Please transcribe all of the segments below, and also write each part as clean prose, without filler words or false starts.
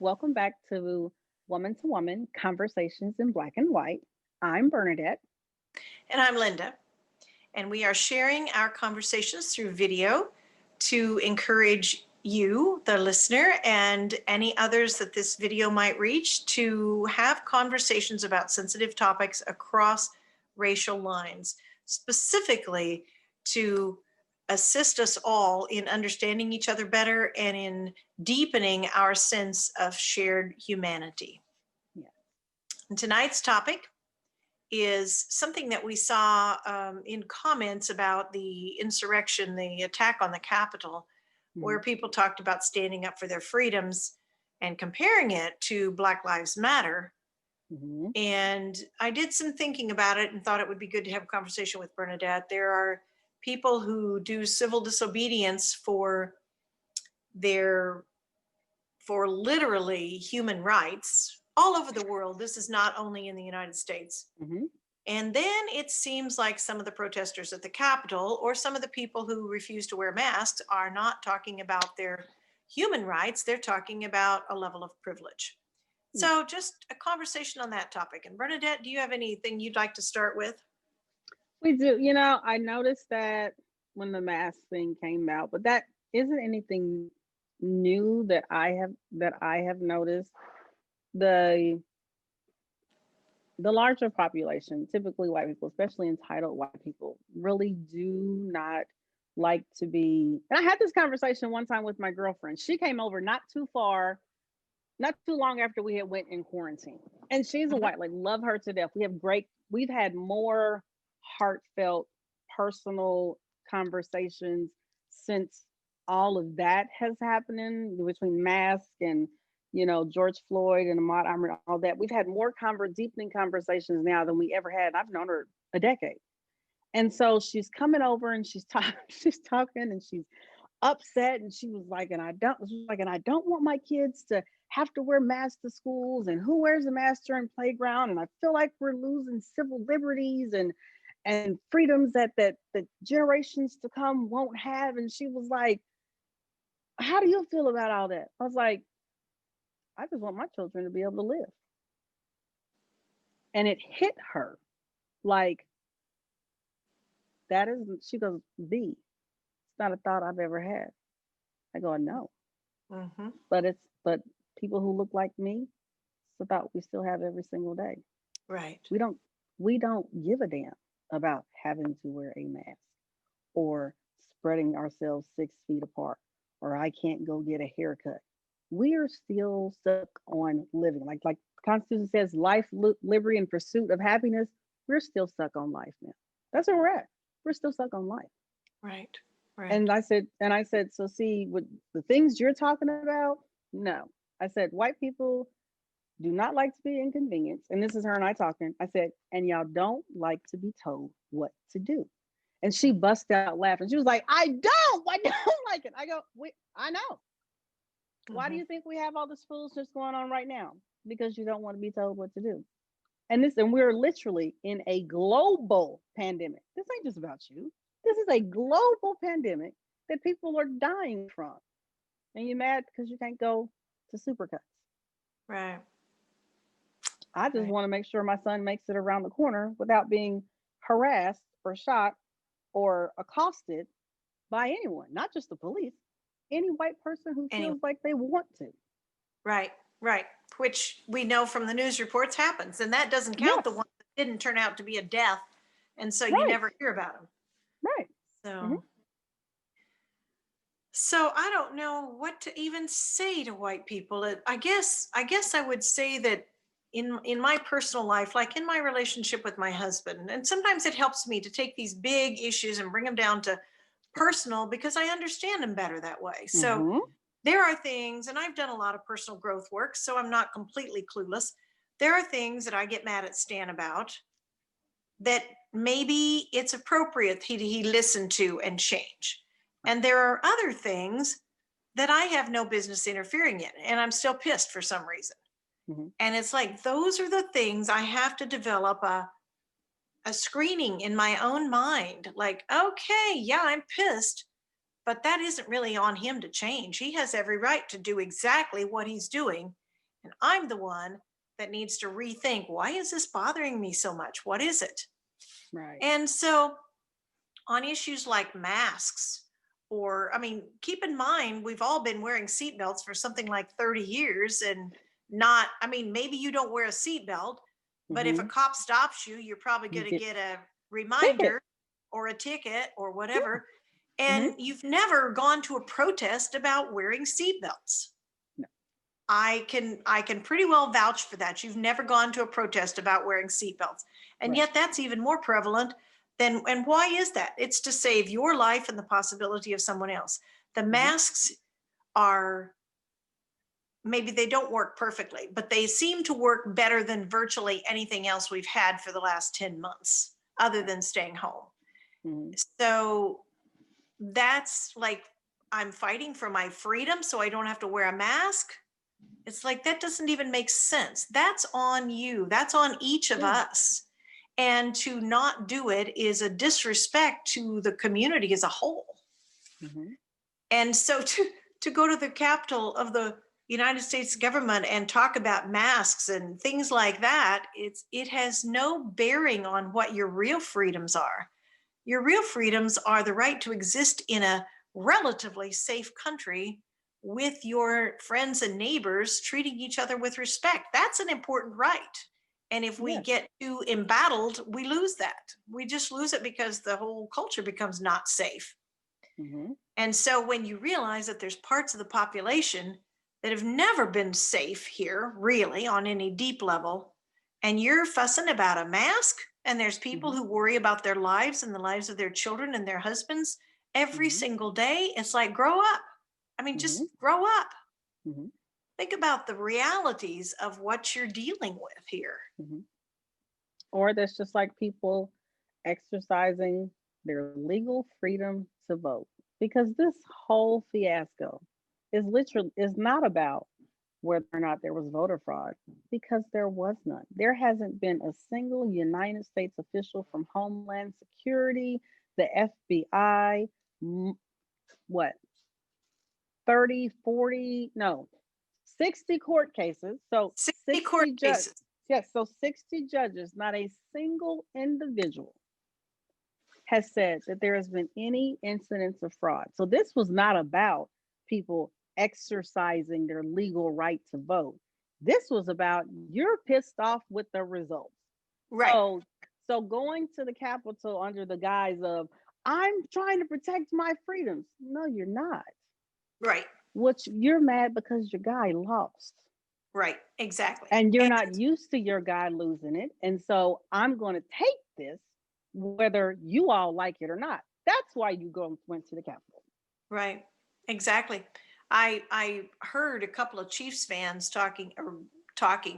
Welcome back to Woman Conversations in Black and White. I'm Bernadette. And I'm Linda. And we are sharing our conversations through video to encourage you, the listener, and any others that this video might reach to have conversations about sensitive topics across racial lines, specifically to assist us all in understanding each other better and in deepening our sense of shared humanity. Yeah. And tonight's topic is something that we saw in comments about the insurrection, the attack on the Capitol, where Mhm. people talked about standing up for their freedoms and comparing it to Black Lives Matter. Mhm. And I did some thinking about it and thought it would be good to have a conversation with Bernadette. There are people who do civil disobedience their for literally human rights all over the world. This is not only in the United States. Mhm. And then it seems like some of the protesters at the Capitol or some of the people who refuse to wear masks are not talking about their human rights. They're talking about a level of privilege. Yeah. So, just a conversation on that topic. And Bernadette, do you have anything you'd like to start with? We do. I noticed that when the mask thing came out, but that isn't anything new that I have noticed. The the larger population, typically white people, especially entitled white people, really do not like to be. And I had this conversation one time with my girlfriend. She came over not too long after we had went in quarantine. And she's a Mhm. white, like love her to death. We've had more heartfelt, personal conversations since all of that has happening between masks and George Floyd and Ahmaud Arbery and all that. We've had more deepening conversations now than we ever had. I've known her a decade. And so she's coming over and she's talking, she's talking and she's upset, and she was like, and I don't want my kids to have to wear masks to schools, and who wears a mask during playground, and I feel like we're losing civil liberties and freedoms that generations to come won't have. And she was like, how do you feel about all that? I was like, I just want my children to be able to live. And it hit her like, that isn't, she goes, it's not a thought I've ever had. I go, no. Mhm. But people who look like me, it's about we still have every single day. Right. We don't we don't give a damn about having to wear a mask or spreading ourselves 6 feet apart, or I can't go get a haircut. We are still stuck on living. Like the Constitution says, life, liberty, and pursuit of happiness. We're still stuck on life, man. That's where we're at. We're still stuck on life. Right. Right. And I said, so see, with the things you're talking about, no. I said, white people do not like to be inconvenienced. And this is her and I talking. I said, and y'all don't like to be told what to do. And she busted out laughing. She was like, I don't like it. I go, I know. Why do Mhm. you think we have all this foolishness going on right now? Because you don't want to be told what to do. And we're literally in a global pandemic. This ain't just about you. This is a global pandemic that people are dying from. And you're mad because you can't go to Supercuts. Right. I just Right. want to make sure my son makes it around the corner without being harassed or shot or accosted by anyone, not just the police, any white person who Anyway. feels like they want to. Right. Right. Which we know from the news reports happens, and that doesn't count the Yes, ones that didn't turn out to be a death, and so you right, never hear about them. right. Hmm. So I don't know what to even say to white people. I guess I would say that in my personal life, like in my relationship with my husband, and sometimes it helps me to take these big issues and bring them down to personal because I understand them better that way. So Hmm. there are things, and I've done a lot of personal growth work, so I'm not completely clueless. There are things that I get mad at Stan about that maybe it's appropriate he listen to and change. And there are other things that I have no business interfering in, and I'm still pissed for some reason. Hmm. And it's like those are the things I have to develop a screening in my own mind. Like, okay, yeah, I'm pissed, but that isn't really on him to change. He has every right to do exactly what he's doing. And I'm the one that needs to rethink, why is this bothering me so much? What is it? Right. And so on issues like masks, or, I mean, keep in mind, we've all been wearing seatbelts for something like 30 years and not, I mean, maybe you don't wear a seatbelt, but if a Mm-hmm. cop stops you, you're probably You going to get get a ticket. reminder or a ticket or Yeah. whatever. Mm-hmm. And you've never gone to a protest about wearing seatbelts. No. I can pretty well vouch for that. You've never gone to a protest about wearing seatbelts. And Right. yet that's even more prevalent than, and why is that? It's to save your life and the possibility of someone else. The Mm-hmm. masks are, maybe they don't work perfectly, but they seem to work better than virtually anything else we've had for the last 10 months, other Right. than staying home. Mm-hmm. So that's like, I'm fighting for my freedom so I don't have to wear a mask. It's like, that doesn't even make sense. That's on you. That's on each of Yeah. us. And to not do it is a disrespect to the community as a whole. Mm-hmm. And so to go to the capital of the United States government and talk about masks and things like that, it has no bearing on what your real freedoms are. Your real freedoms are the right to exist in a relatively safe country with your friends and neighbors, treating each other with respect. That's an important right. And if we Yes. get too embattled, we lose that. We just lose it because the whole culture becomes not safe. Mm-hmm. And so when you realize that there's parts of the population that have never been safe here, really, on any deep level, and you're fussing about a mask, and there's people Mm-hmm. who worry about their lives and the lives of their children and their husbands every Mm-hmm. single day, it's like, grow up. I mean, Mm-hmm. just grow up. Mm-hmm. Think about the realities of what you're dealing with here. Mm-hmm. Or that's just like people exercising their legal freedom to vote. Because this whole fiasco is not about whether or not there was voter fraud, because there was none. There hasn't been a single United States official from Homeland Security, the FBI, what, 30, 40, no, 60 court cases. So 60 court 60 judges. cases. Yes, so 60 judges, not a single individual has said that there has been any incidents of fraud. So this was not about people exercising their legal right to vote. This was about, you're pissed off with the results. Right, So going to the Capitol under the guise of, I'm trying to protect my freedoms. No, you're not. right, Which, you're mad because your guy lost. right. Exactly. And you're And not used to your guy losing it. And so I'm going to take this, whether you all like it or not. That's why you went to the Capitol. right, exactly. I heard a couple of Chiefs fans talking,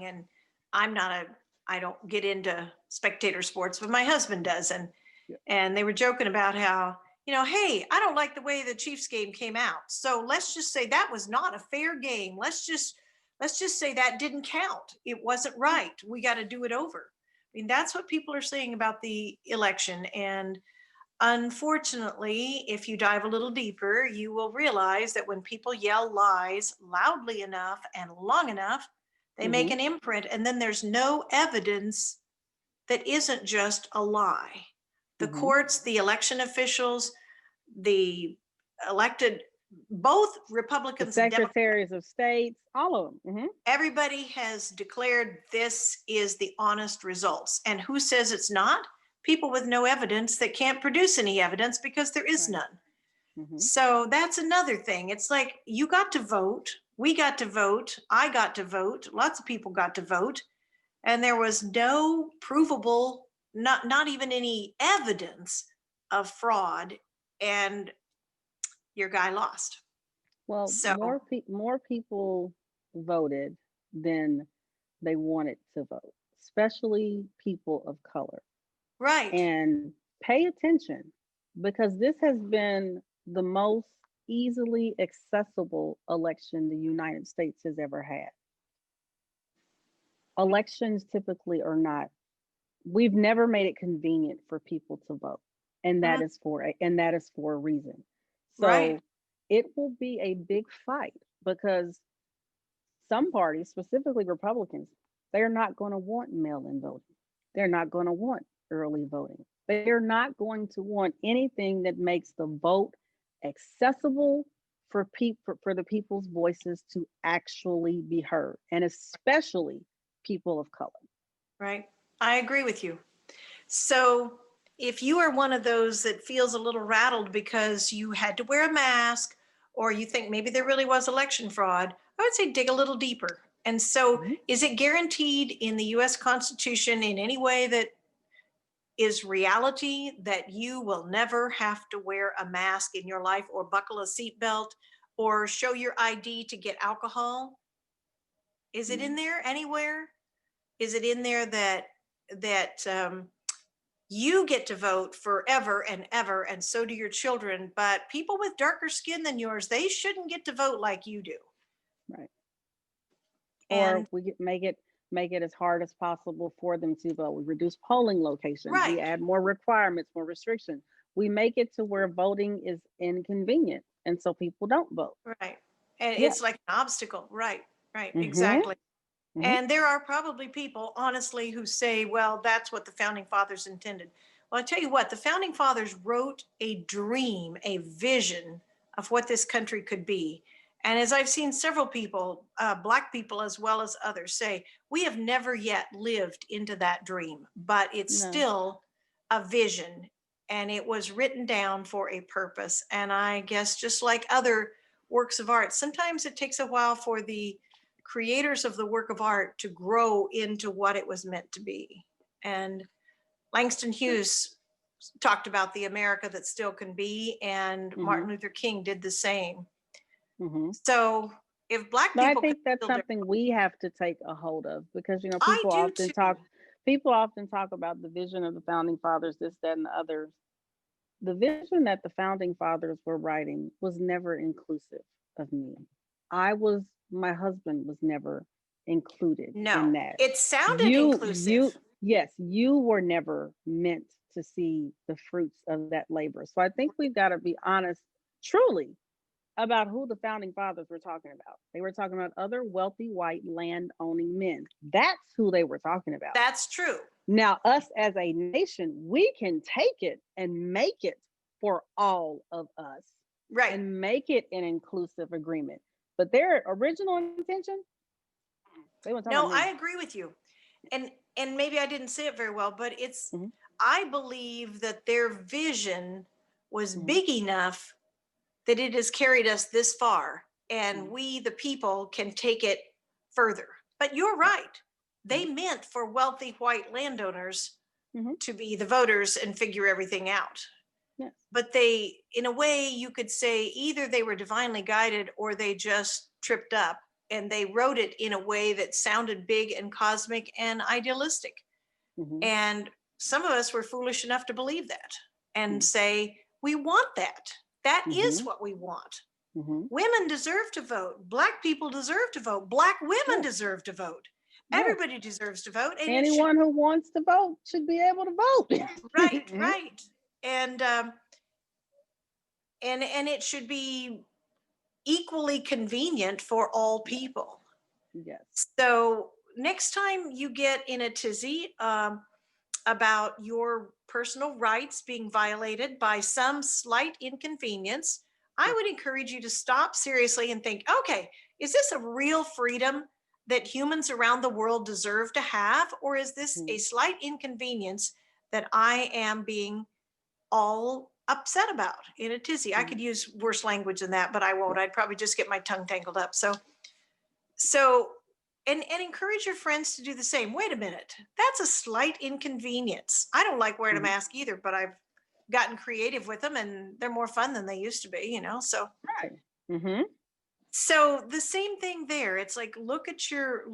and I'm not a I don't get into spectator sports, but my husband does, Yeah. and they were joking about how, hey, I don't like the way the Chiefs game came out, so let's just say that was not a fair game. Let's just say that didn't count. It wasn't right. We got to do it over. I mean, that's what people are saying about the election. And unfortunately, if you dive a little deeper, you will realize that when people yell lies loudly enough and long enough, they make Mm-hmm. an imprint, and then there's no evidence that isn't just a lie. The Mm-hmm. courts, the election officials, the elected, both The Republicans and Democrats, secretaries of states, all of them. Mm-hmm. everybody has declared this is the honest results. And who says it's not? People with no evidence that can't produce any evidence because there is Right. none. Mm-hmm. So that's another thing. It's like, you got to vote, we got to vote, I got to vote, lots of people got to vote, and there was no provable, not even any evidence of fraud, and your guy lost. Well, So, more people voted than they wanted to vote, especially people of color. right, And pay attention, because this has been the most easily accessible election the United States has ever had. Elections typically are not, we've never made it convenient for people to vote. And mhm, that is for a reason. right, So it will be a big fight, because some parties, specifically Republicans, they're not going to want mail-in voting. They're not going to want early voting. They're not going to want anything that makes the vote accessible for people, for the people's voices to actually be heard, and especially people of color. Right. I agree with you. So if you are one of those that feels a little rattled because you had to wear a mask, or you think maybe there really was election fraud, I would say dig a little deeper. And so Mhm. is it guaranteed in the US Constitution in any way that is reality that you will never have to wear a mask in your life, or buckle a seatbelt, or show your ID to get alcohol? Is it in there anywhere? Is it in there that you get to vote forever and ever, and so do your children, but people with darker skin than yours, they shouldn't get to vote like you do? Right. Or And make it as hard as possible for them to vote. We reduce polling locations. We right, add more requirements, more restrictions. We make it to where voting is inconvenient, and so people don't vote. right. And Yeah. it's like an obstacle. Right, right, Hmm. exactly. Hmm. And there are probably people, honestly, who say, well, that's what the founding fathers intended. Well, I tell you what, the founding fathers wrote a dream, a vision of what this country could be. And as I've seen several people, Black people as well as others, say, we have never yet lived into that dream, but it's No. still a vision, and it was written down for a purpose. And I guess just like other works of art, sometimes it takes a while for the creators of the work of art to grow into what it was meant to be. And Langston Hughes talked about the America that still can be, and Hmm. Martin Luther King did the same. Hmm. So if Black But I people could think that's build their, something we have to take a hold of, because I do too. people often talk about the vision of the founding fathers, this, that, and the others. The vision that the founding fathers were writing was never inclusive of me. My husband was never included No, in that. it sounded inclusive. Yes, you were never meant to see the fruits of that labor. So I think we've got to be honest, truly, about who the founding fathers were talking about. They were talking about other wealthy white land owning men. That's who they were talking about. That's true. Now, us as a nation, we can take it and make it for all of us, Right. and make it an inclusive agreement. But their original intention, they weren't talking No, about I me. agree with you. And maybe I didn't say it very well, but it's, Hmm. I believe that their vision was Hmm. big enough that it has carried us this far, and Hmm. we the people can take it further. But you're right. They meant for wealthy white landowners Hmm. to be the voters and figure everything out. Yes. But they, in a way, you could say either they were divinely guided or they just tripped up, and they wrote it in a way that sounded big and cosmic and idealistic. Hmm. And some of us were foolish enough to believe that and Hmm. say, we want that. That is Hmm. what we want. Hmm. Women deserve to vote. Black people deserve to vote. Black women Yes. deserve to vote. Yes. Everybody deserves to vote, and it should. Anyone who wants to vote should be able to vote. Right, right. And and it should be equally convenient for all Yes. people. Yes. So next time you get in a tizzy about your personal rights being violated by some slight inconvenience, I would encourage you to stop seriously and think, okay, is this a real freedom that humans around the world deserve to have? Or is this a Mhm. slight inconvenience that I am being all upset about in a tizzy? I Mhm. could use worse language than that, but I won't. Right. I'd probably just get my tongue tangled up. So and encourage your friends to do the same. Wait a minute, that's a slight inconvenience. I don't like wearing a Mhm. mask either, but I've gotten creative with them, and they're more fun than they used to be, so Right. Mhm. so the same thing there. It's like, look at your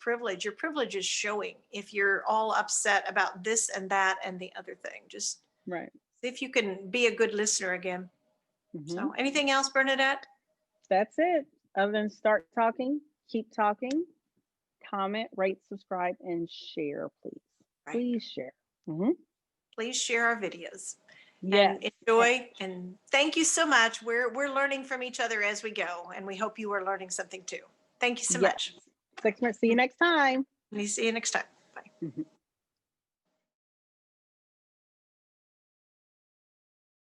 privilege. Your privilege is showing if you're all upset about this and that and the other thing. Just Right. see if you can be a good listener again. Mhm. So anything else, Bernadette? That's it. Other than start talking, keep talking, comment, rate, subscribe, and share, please. Right. Please share. Mhm. Please share our videos and Yes. enjoy, and thank you so much. We're learning from each other as we go, and we hope you are learning something too. Thank you so Yes. much. 6 months. See you next time. See you next time. Bye. Mhm.